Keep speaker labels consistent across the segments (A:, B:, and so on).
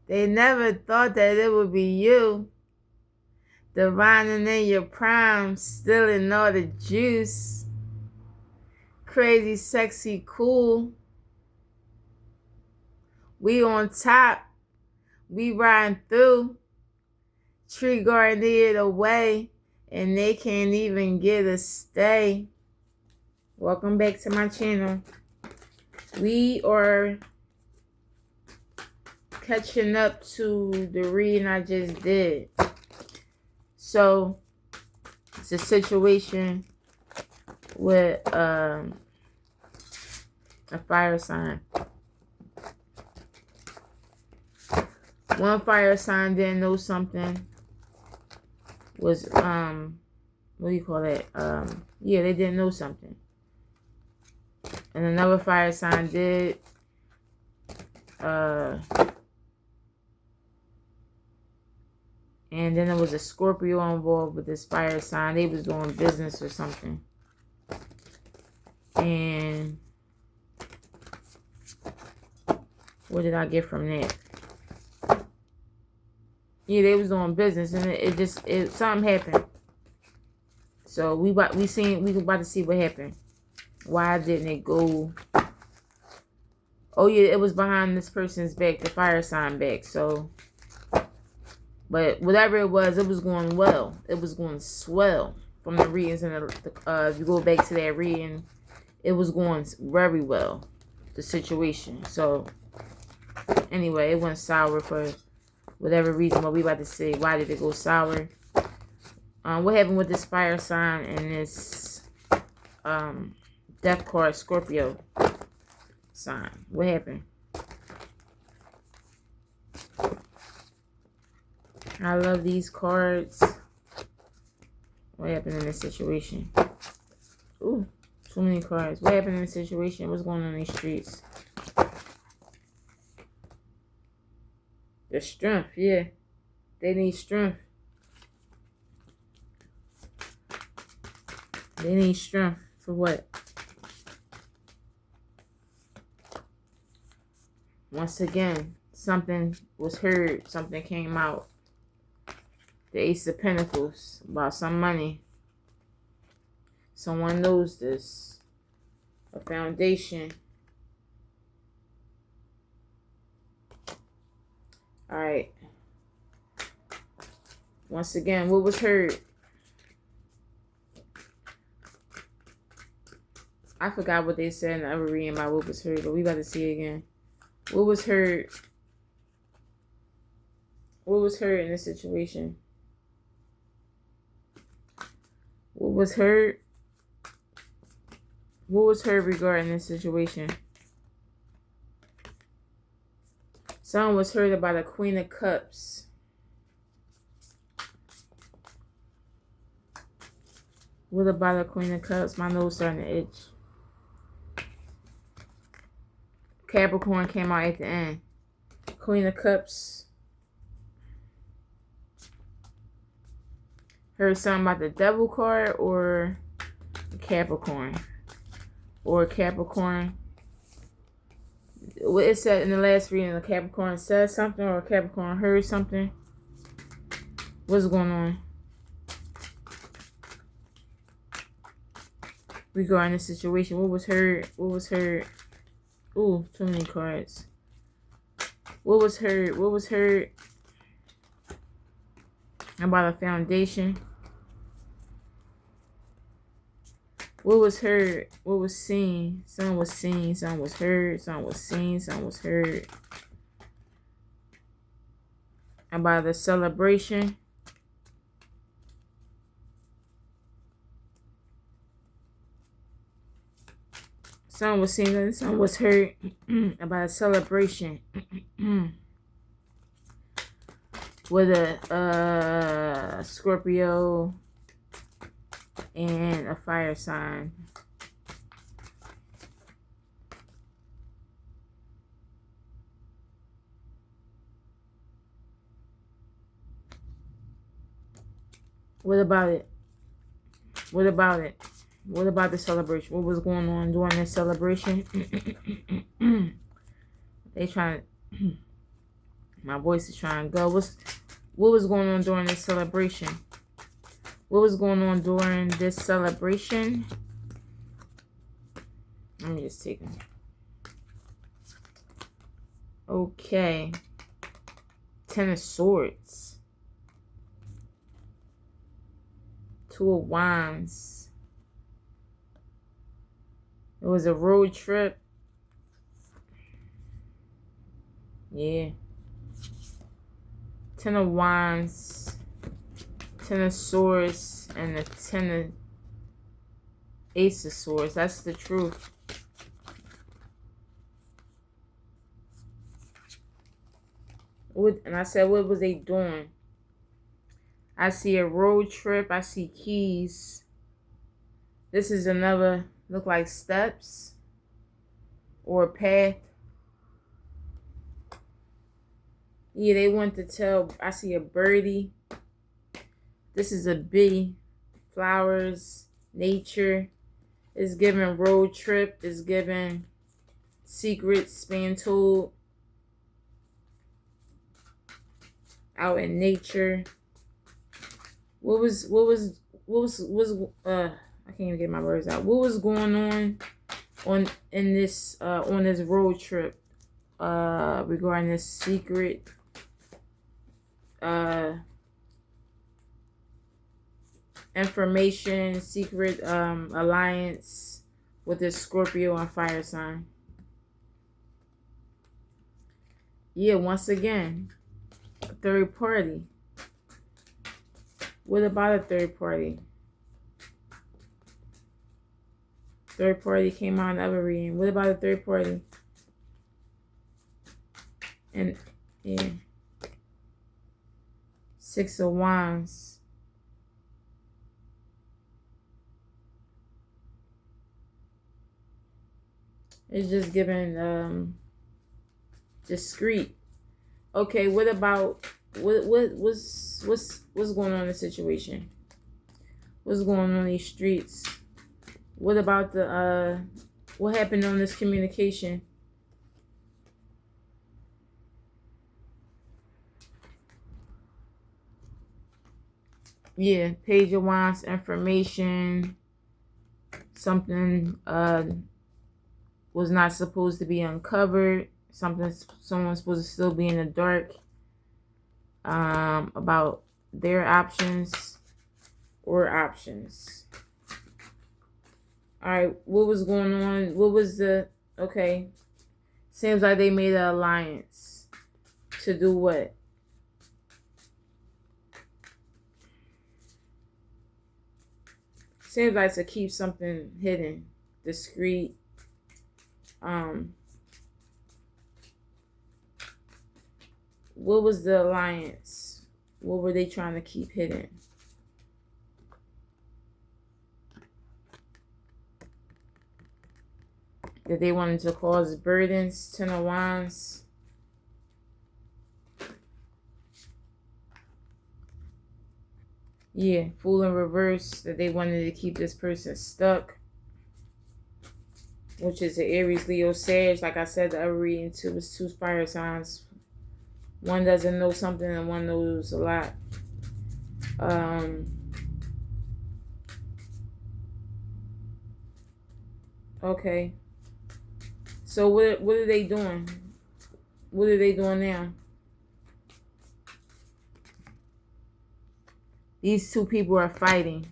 A: They never thought that it would be you. Divining in your prime, stealing all the juice. Crazy, sexy, cool. We on top. We riding through. Tree guarded away. And they can't even get a stay. Welcome back to my channel. We are catching up to the reading I just did. So it's a situation with a fire sign. One fire sign didn't know something was what do you call that? Yeah, they didn't know something. And another fire sign did. And then there was a Scorpio involved with this fire sign. They was doing business or something. And what did I get from that? Yeah, they was doing business, and it something happened. So we about to see what happened. Why didn't it go? Oh yeah, it was behind this person's back, the fire sign back. So, but whatever it was going well. It was going swell from the readings, and if you go back to that reading, it was going very well, the situation. So anyway, it went sour for whatever reason. But we about to see why did it go sour. What happened with this fire sign and this death card Scorpio sign? What happened? I love these cards. What happened in this situation? Ooh, too many cards. What happened in this situation? What's going on in these streets? The strength, yeah. They need strength. They need strength for what? Once again, something was heard. Something came out. The Ace of Pentacles. About some money. Someone knows this. A foundation. Alright. Once again, what was heard? I forgot what they said in the other reading about what was heard, but we about to see it again. What was heard? What was heard in this situation? What was heard? What was heard regarding this situation? Something was heard about a Queen of Cups. What about a Queen of Cups? My nose starting to itch. Capricorn came out at the end. Queen of Cups. Heard something about the Devil card or Capricorn. Or Capricorn. What it said in the last reading, the Capricorn said something or Capricorn heard something. What's going on? Regarding the situation. What was heard? What was heard? Ooh, too many cards. What was heard? What was heard about a foundation? What was heard? What was seen? Some was seen, some was heard, some was seen, some was heard. About the celebration. Some was seen and some was heard about a celebration. With a Scorpio and a fire sign. What about it? What about it? What about the celebration? What was going on during this celebration? They trying to My voice is trying to go. What was going on during this celebration? What was going on during this celebration? Let me just take them. Okay. Ten of Swords. Two of Wands. It was a road trip. Yeah. Ten of Wands. Ten of Swords. And the Ace of Swords. That's the truth. And I said, what was they doing? I see a road trip. I see keys. This is another, look like steps or a path. Yeah, they want to tell. I see a birdie. This is a bee. Flowers, nature. It's giving road trip. It's giving secrets being told. Out in nature. What was I can't even get my words out. What was going on this road trip regarding this secret information, secret alliance with this Scorpio and fire sign? Yeah, once again, a third party. What about a third party? Third party came out in the other reading. What about a third party? And yeah. Six of Wands. It's just giving discreet. Okay, what about what's going on in the situation? What's going on in these streets? What about what happened on this communication? Yeah, Page of Wands information. Something was not supposed to be uncovered. Someone's supposed to still be in the dark about their options or options. All right, what was going on? What was okay? Seems like they made an alliance to do what? Seems like to keep something hidden, discreet. What was the alliance? What were they trying to keep hidden? That they wanted to cause burdens? Ten of Wands. Yeah, Fool in reverse. That they wanted to keep this person stuck. Which is the Aries, Leo, Sag. Like I said, the other reading too was two fire signs. One doesn't know something and one knows a lot. Okay. So what are they doing? What are they doing now? These two people are fighting.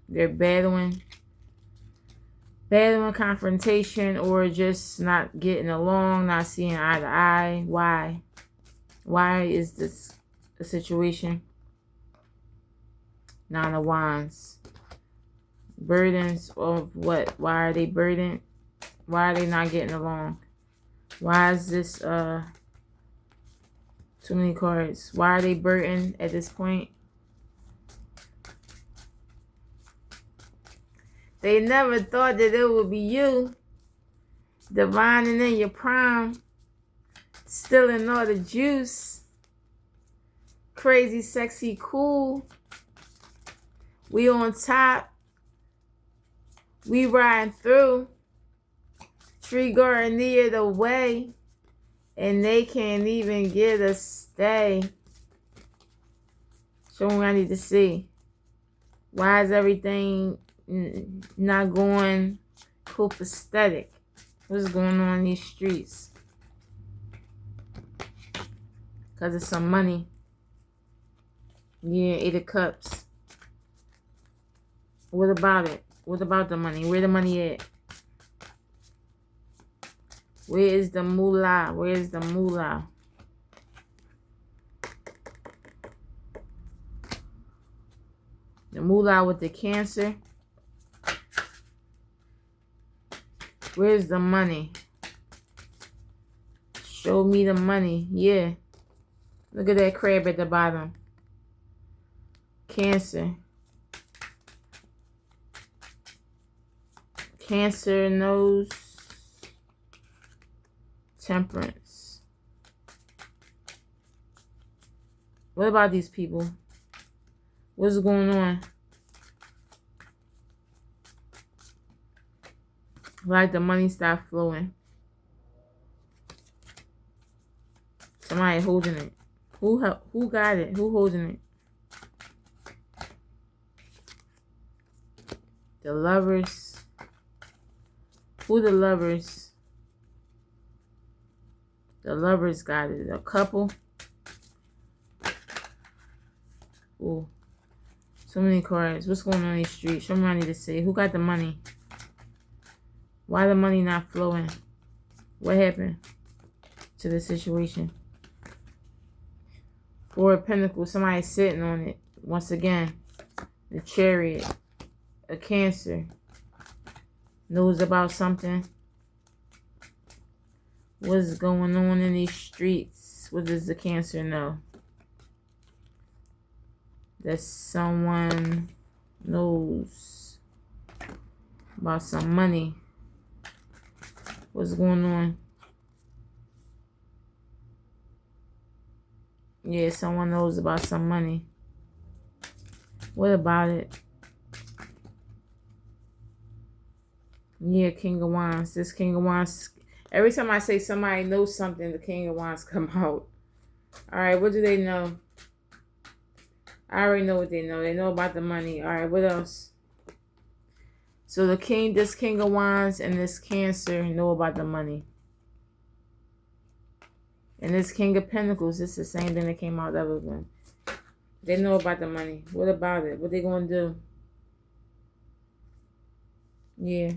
A: They're battling confrontation, or just not getting along, not seeing eye to eye. Why? Why is this a situation? Nine of Wands. Burdens of what? Why are they burdened? Why are they not getting along? Why is this too many cards? Why are they burdened at this point? They never thought that it would be you, divine and in your prime, stealing all the juice, crazy, sexy, cool. We on top, we riding through, tree garden near the way, And they can't even get a stay. Show me what I need to see. Why is everything not going copacetic? What's going on in these streets? Because of some money. Yeah, 8 of Cups. What about it? What about the money? Where the money at? Where is the moolah? Where is the moolah? The moolah with the Cancer. Where's the money? Show me the money. Yeah. Look at that crab at the bottom. Cancer. Cancer knows Temperance. What about these people? What's going on? Like the money stopped flowing. Somebody holding it. Who got it? Who holding it? The Lovers. Who the Lovers? The Lovers got it. A couple. Ooh. So many cards. What's going on in the street? Show me what I need to see. Who got the money? Why the money not flowing? What happened to the situation? 4 of Pentacles. Somebody sitting on it. Once again. The Chariot. A Cancer. Knows about something. What's going on in these streets? What does the Cancer know? That someone knows about some money. What's going on? Yeah, someone knows about some money. What about it? Yeah, King of Wands. This King of Wands. Every time I say somebody knows something, the King of Wands come out. Alright, what do they know? I already know what they know. They know about the money. Alright, what else? So the King, this King of Wands and this Cancer know about the money. And this King of Pentacles, it's the same thing that came out the other one. They know about the money. What about it? What they gonna do? Yeah.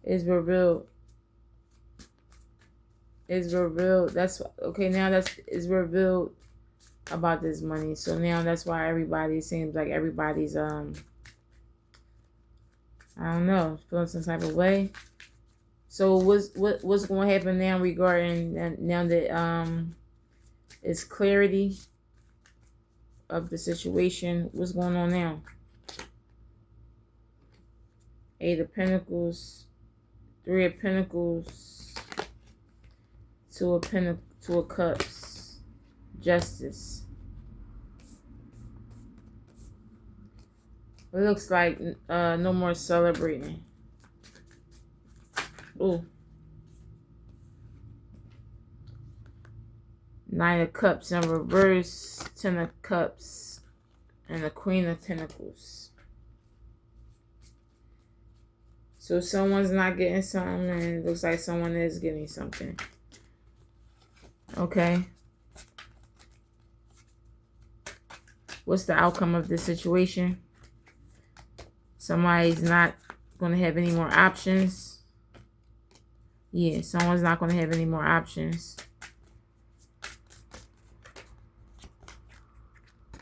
A: It's revealed. It's revealed. That's okay. Now it's revealed about this money. So now that's why everybody seems like everybody's I don't know, feeling some type of way. So what's going to happen now regarding now that it's clarity of the situation? What's going on now? 8 of Pentacles, 3 of Pentacles, 2 of Cups, Justice. It looks like no more celebrating. Ooh. 9 of Cups in reverse, 10 of Cups, and the Queen of Pentacles. So someone's not getting something, and it looks like someone is getting something. Okay. What's the outcome of this situation? Somebody's not going to have any more options. Yeah, someone's not going to have any more options.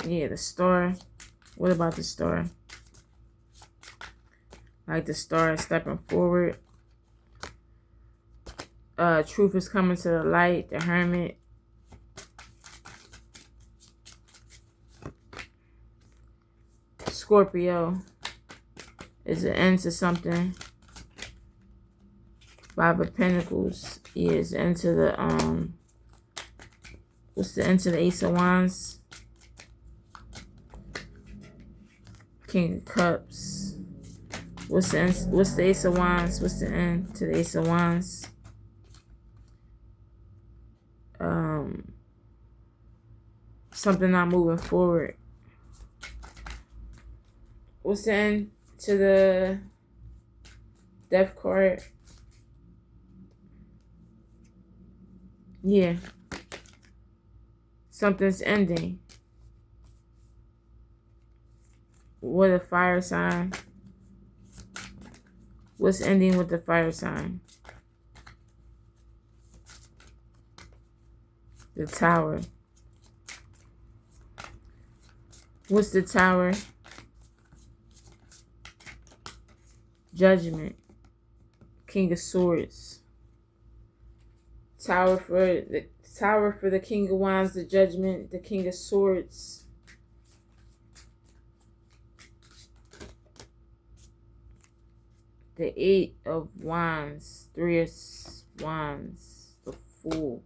A: Yeah, the Star. What about the Star? Like the Star is stepping forward. Truth is coming to the light. The Hermit. Scorpio is an end to something. 5 of Pentacles is into the what's the end to the Ace of Wands? King of Cups. What's the end, what's the Ace of Wands? What's the end to the Ace of Wands? Something not moving forward. What's the end to the death card? Yeah. Something's ending. What a fire sign. What's ending with the fire sign? The Tower. What's the Tower? Judgment. King of Swords. Tower for the King of Wands, the Judgment, the King of Swords. The Eight of Wands, Three of Wands, the Fool.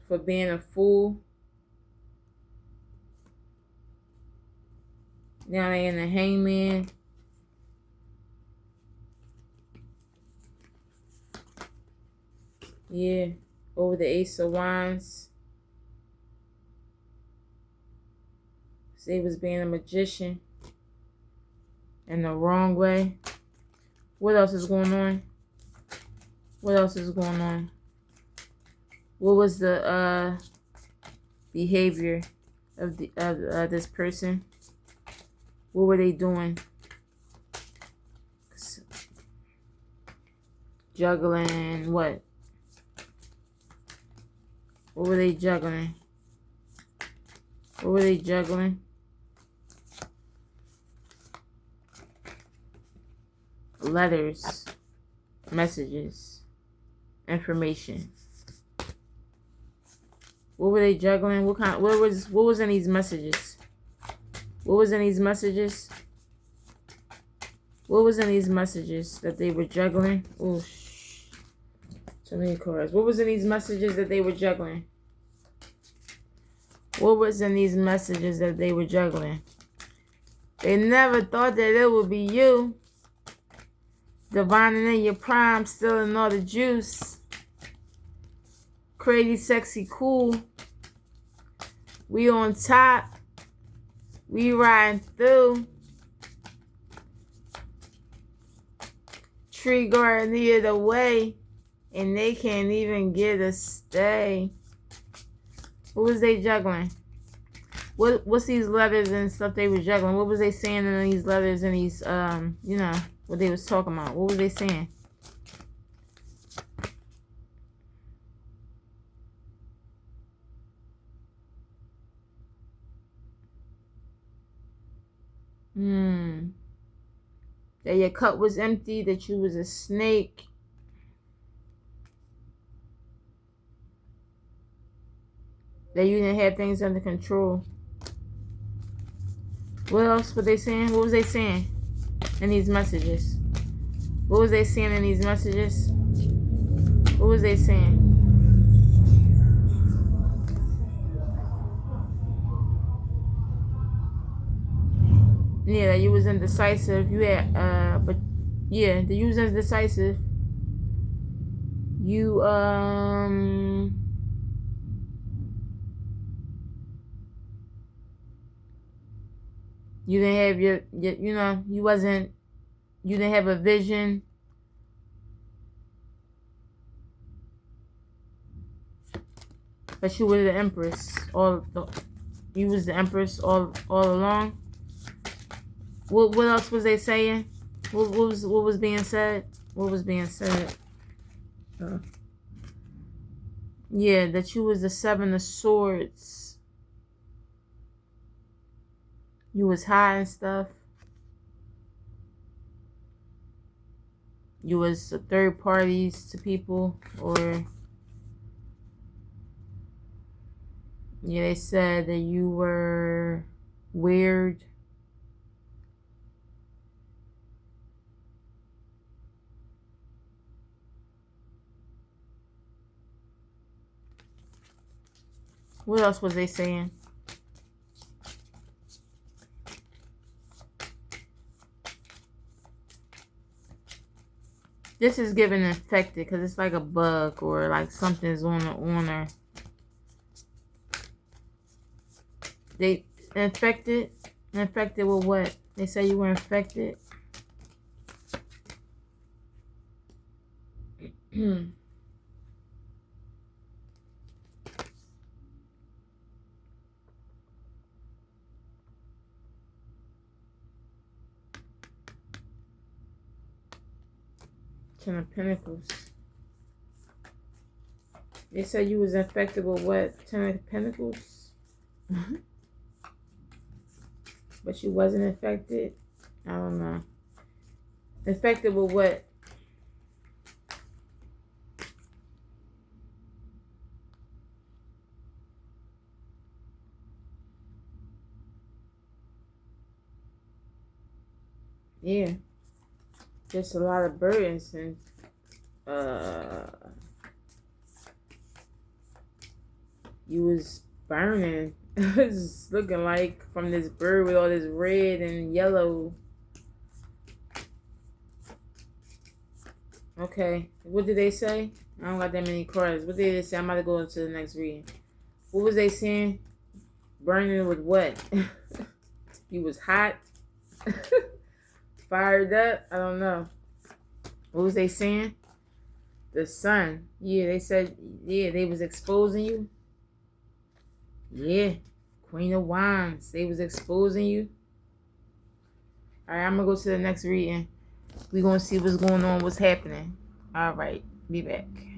A: For being a fool. Now they in the Hangman. Yeah, over the Ace of Wands. They was being a magician in the wrong way. What else is going on? What else is going on? What was the behavior of this person? What were they doing? Juggling what? What were they juggling? What were they juggling? Letters, messages, information. What were they juggling? What was in these messages? What was in these messages? What was in these messages that they were juggling? Oh, so many cards. What was in these messages that they were juggling? What was in these messages that they were juggling? They never thought that it would be you. Divine and in your prime, still in all the juice. Crazy, sexy, cool. We on top. We riding through. Tree guard near the way. And they can't even get a stay. What was they juggling? What's these letters and stuff they were juggling? What was they saying in these letters and these, you know, what they was talking about? What was they saying? That your cup was empty, that you was a snake. That you didn't have things under control. What else were they saying? What was they saying in these messages? What was they saying in these messages? What was they saying? Yeah, that you was indecisive. You had, but yeah, the you was indecisive. You, you didn't have your, you know, you didn't have a vision. But you were the Empress. You was the Empress all along. What else was they saying? What was being said? What was being said? Yeah, that you was the Seven of Swords. You was high and stuff. You was the third parties to people, or yeah, they said that you were weird. What else was they saying? This is giving infected because it's like a bug or like something's on her. They infected. Infected with what? They say you were infected. Ten of Pentacles. They said you was infected with what? Ten of Pentacles. But you wasn't infected. I don't know. Infected with what? Yeah. Just a lot of burdens and you was burning. It's looking like from this bird with all this red and yellow. Okay, what did they say? I don't got that many cards. What did they say? I'm about to go into the next reading. What was they saying? Burning with what? You was hot? Fired up? I don't know. What was they saying? The sun. Yeah, they said, yeah, they was exposing you. Yeah. Queen of Wands. They was exposing you. Alright, I'm going to go to the next reading. We're going to see what's going on, what's happening. Alright, be back.